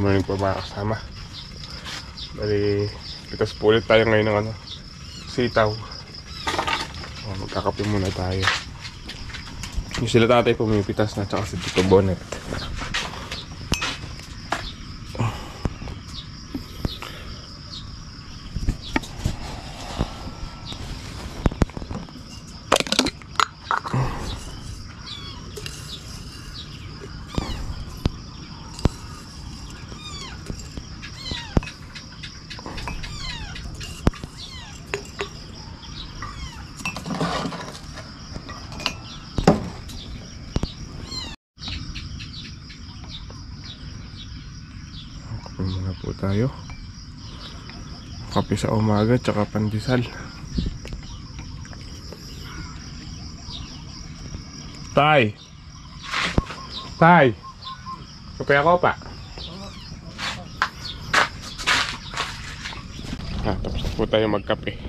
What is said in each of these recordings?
Morning po mga kasama. Bali, pitas po ulit tayo ngayon ng sitaw. Magkakape muna tayo. Yung sila tatay pumipitas na, tsaka si Tito Bonnet. Muna po tayo. Kape sa umaga tsaka pandesal. Tay! Tay! Kape ako pa. Tapos po tayo magkape.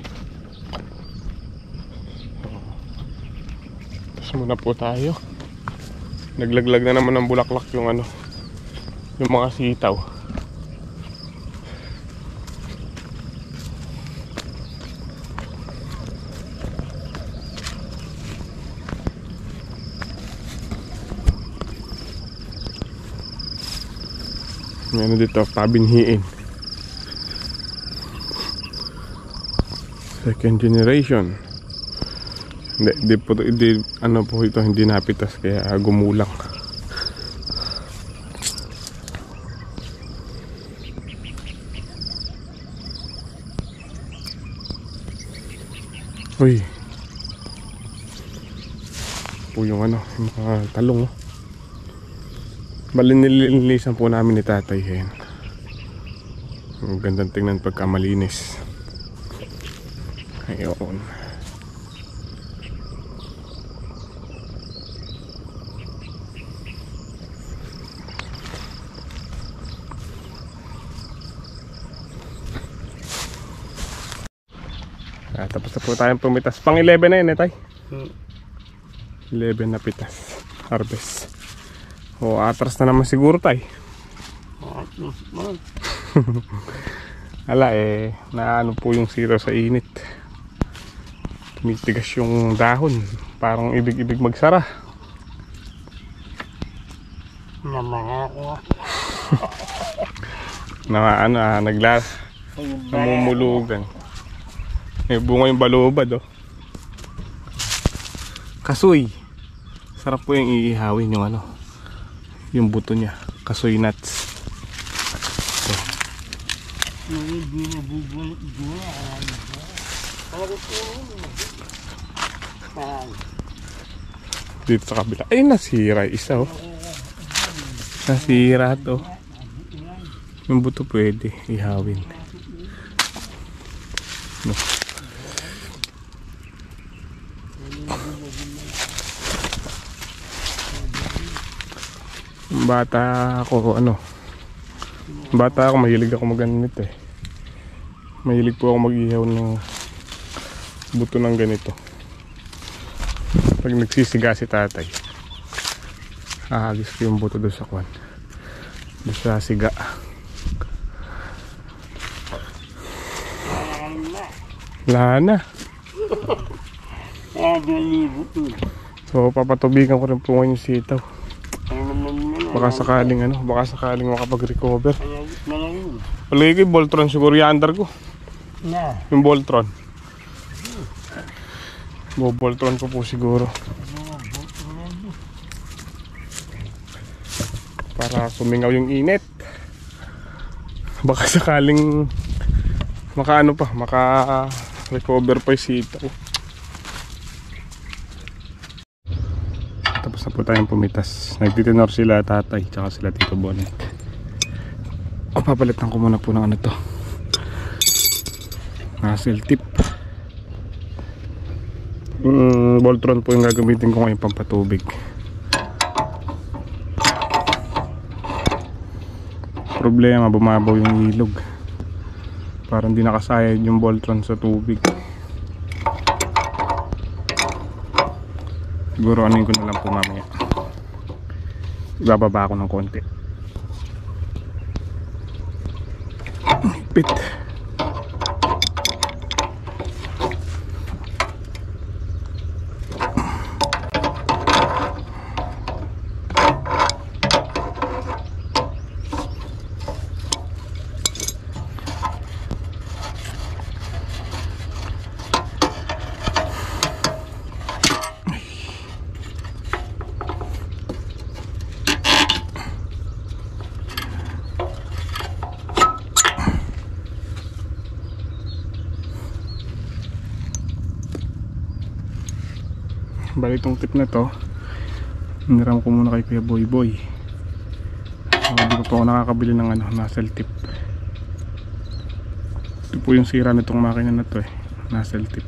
Tapos muna po tayo. Naglaglag na naman ng bulaklak yung yung mga sitaw. May dito, pabinhiin. Second generation. Hindi po ito, hindi napitas kaya gumulang. Uy. Po yung yung mga talong. Bali nilinisan po namin ni tatay yan. Ang gandang tingnan pagka malinis. Ayun. Tapos na po tayong pumitas. Pang 11 na yun tay. 11 na pitas. Harvest. O atras na naman siguro tay. Ala naano po yung sitaw sa init. Tumitigas yung dahon. Parang ibig magsara. Namumulugan. May bunga yung balubad Kasoy. Sarap po yung iihawin yung yung buto niya, kasoy nuts. Dito sa kabila. Ay, nasira isa Nasira to. Yung buto pwede ihawin. No. Bata ako mahilig ako magganito Mahilig po ako mag-ihaw ng buto ng ganito. Pag nagsisiga si tatay, ahagis ko yung buto doon sa kwan, doon sa siga. Lana. So papatubigan ko rin po ngayon yung sitaw. Baka sakaling makapag-recover. Palagi ko yung Voltron siguro yung under ko. Yung Voltron. Voltron ko po siguro. Para sumingaw yung init. Baka sakaling maka-recover pa yung sitaw. Tapos na po tayong pumitas. Nagtitinor sila tatay tsaka sila Tito Bonnet. Papalitan ko muna po ng to, nozzle tip. Voltron po yung gagamitin ko ngayon pampatubig. Problema, bumabaw yung ilog. Parang di nakasayad yung Voltron sa tubig. Siguro anuin ko na lang po mamaya. Ibababa ako ng konti. higpit. Bali itong tip na to, hiniram ko muna kay Kuya Boy Boy. Hindi ko pa ako nakakabili ng nozzle tip. Ito po yung sira nitong makina na to nozzle tip.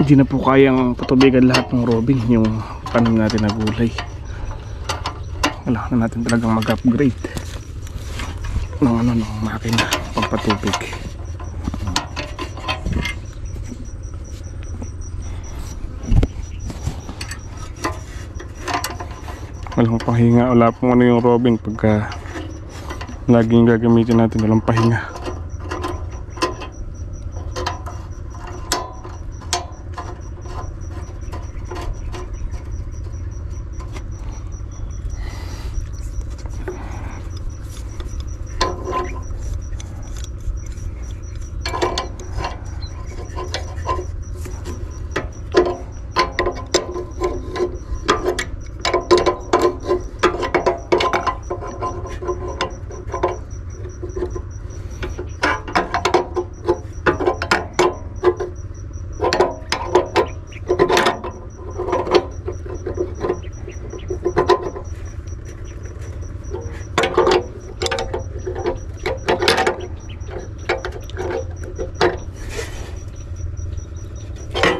Hindi na po kayang patubigan lahat ng robin yung tanim natin na gulay. Kailangan na natin talagang mag-upgrade ng makina pagpatubig. Walang pahinga, wala pong yung robin pagka laging gagamitin natin, walang pahinga.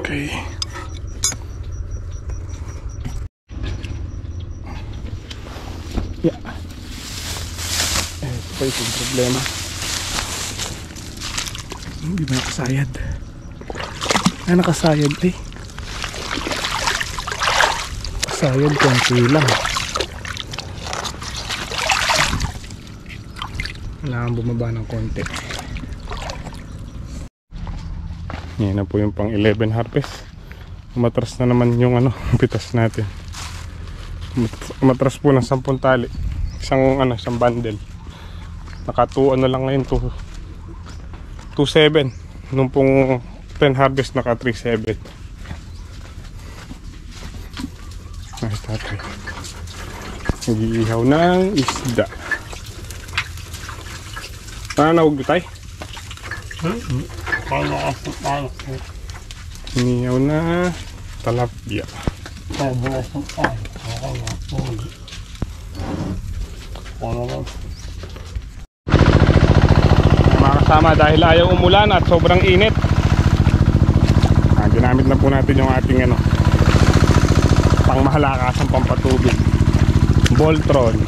Okay. Yeah. Ito pa yung problema. Hindi ba nakasayad? Nakasayad Sayad konti lang. Kailangan bumaba ng konti. Yan na po yung pang 11 harvest. Umatras na naman yung pitas natin. Umatras po ng 10 tali. Isang bundle. Naka 2 lang ngayon, 2.7. Nung pong 10 harvest naka 3.7. Nice tatay. Nag-iihaw ng isda. Pananawag nyo tay? Inihaw na talapia. Mga kasama, dahil ayaw umulan at sobrang init, ginamit na po natin yung ating pangmahalakasang pampatubig, Voltron.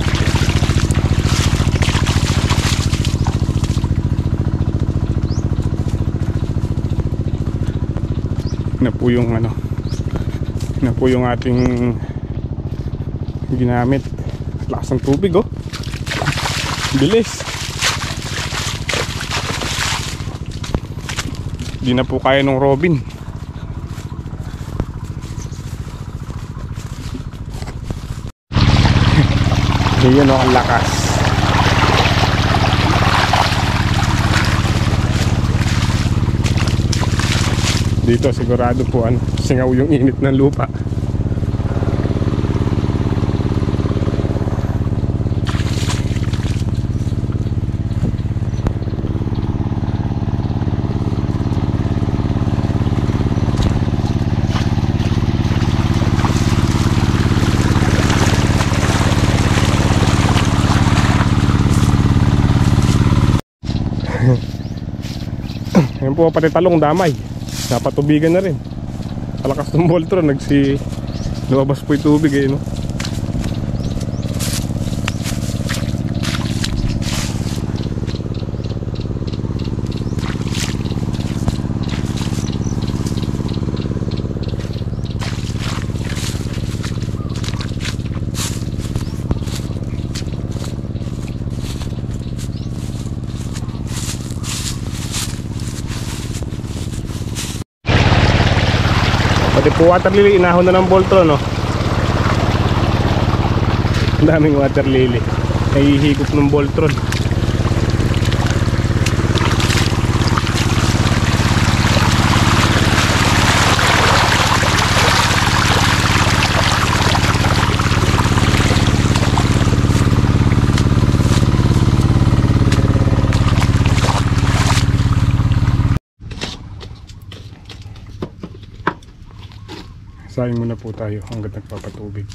Na po yung ating ginamit. Lakas ng tubig bilis. Di na po kaya ng robin. Yun ang lakas. Dito sigurado po singaw yung init ng lupa. Ayun po, pati talong damay. Napatubigan na rin. Palakas ng Voltron, lumabas po yung tubig eh, no? Pati po water lily, inahon na ng Voltron, no? Ang daming water lily. Nahihigop ng Voltron. Sayang muna po tayo hanggang nagpapatubig.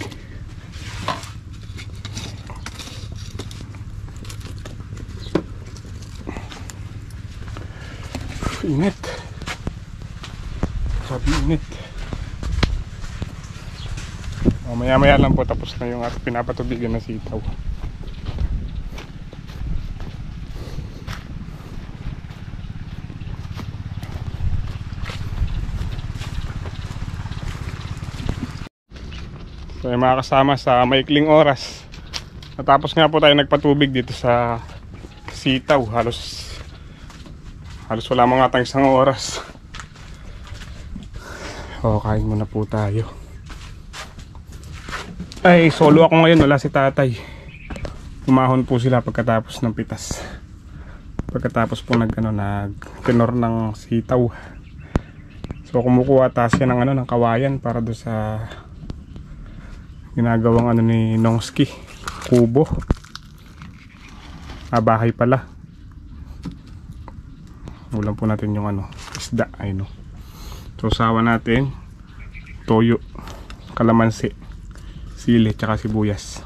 Init. Sabi init. Maya-maya lang po tapos na yung ating pinapatubigan na sitaw. So yung mga kasama sa maikling oras, natapos nga po tayo nagpatubig dito sa sitaw. Halos wala mga tayong isang oras. O, kain muna po tayo. Ay, solo ako ngayon, wala si tatay. Umahon po sila pagkatapos ng pitas. Pagkatapos po nag-tenor ng sitaw. So kumukuha tayo siya ng kawayan para do sa ginagawang ni Nongski, kubo. Bahay pala. Ulam po natin yung isda, ay no. So sawa natin toyo, kalamansi, sili, tsaka sibuyas.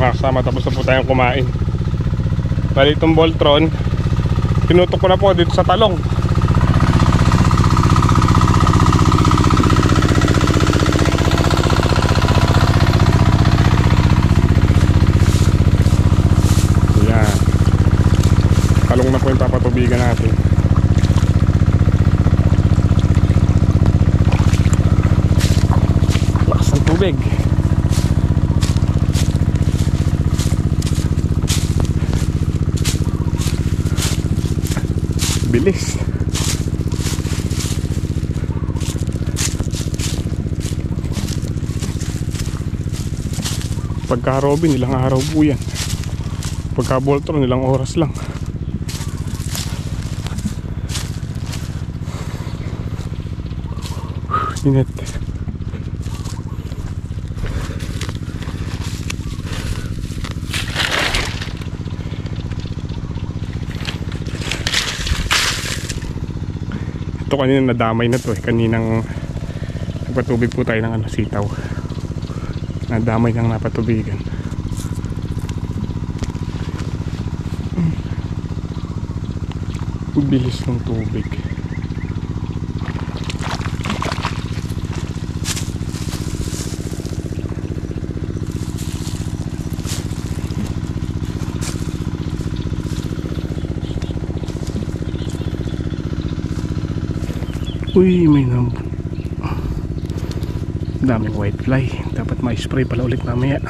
Kasama, tapos na po tayong kumain. Bali itong Voltron, pinutok ko na po dito sa talong. Ayan, talong na po yung papatubigan natin. Lakas ng tubig. Bilis. Pagka Robin, ilang araw po yan. Pagka Voltron, ilang oras lang. Init. Ito kanina nadamay na to eh. Kaninang nagpatubig po tayo ng sitaw. Nadamay ng napatubigan. Bilis ng tubig. Uy, may daming white fly. Dapat ma-spray pala ulit mamaya.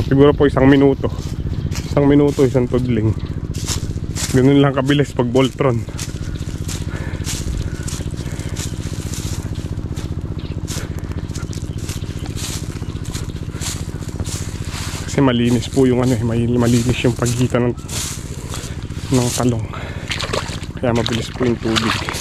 Siguro po isang minuto, isang tudling. Ganun lang kabilis pag Voltron. Kasi malinis po yung malinis yung pagitan ng talong, kaya mabilis po yung tubig.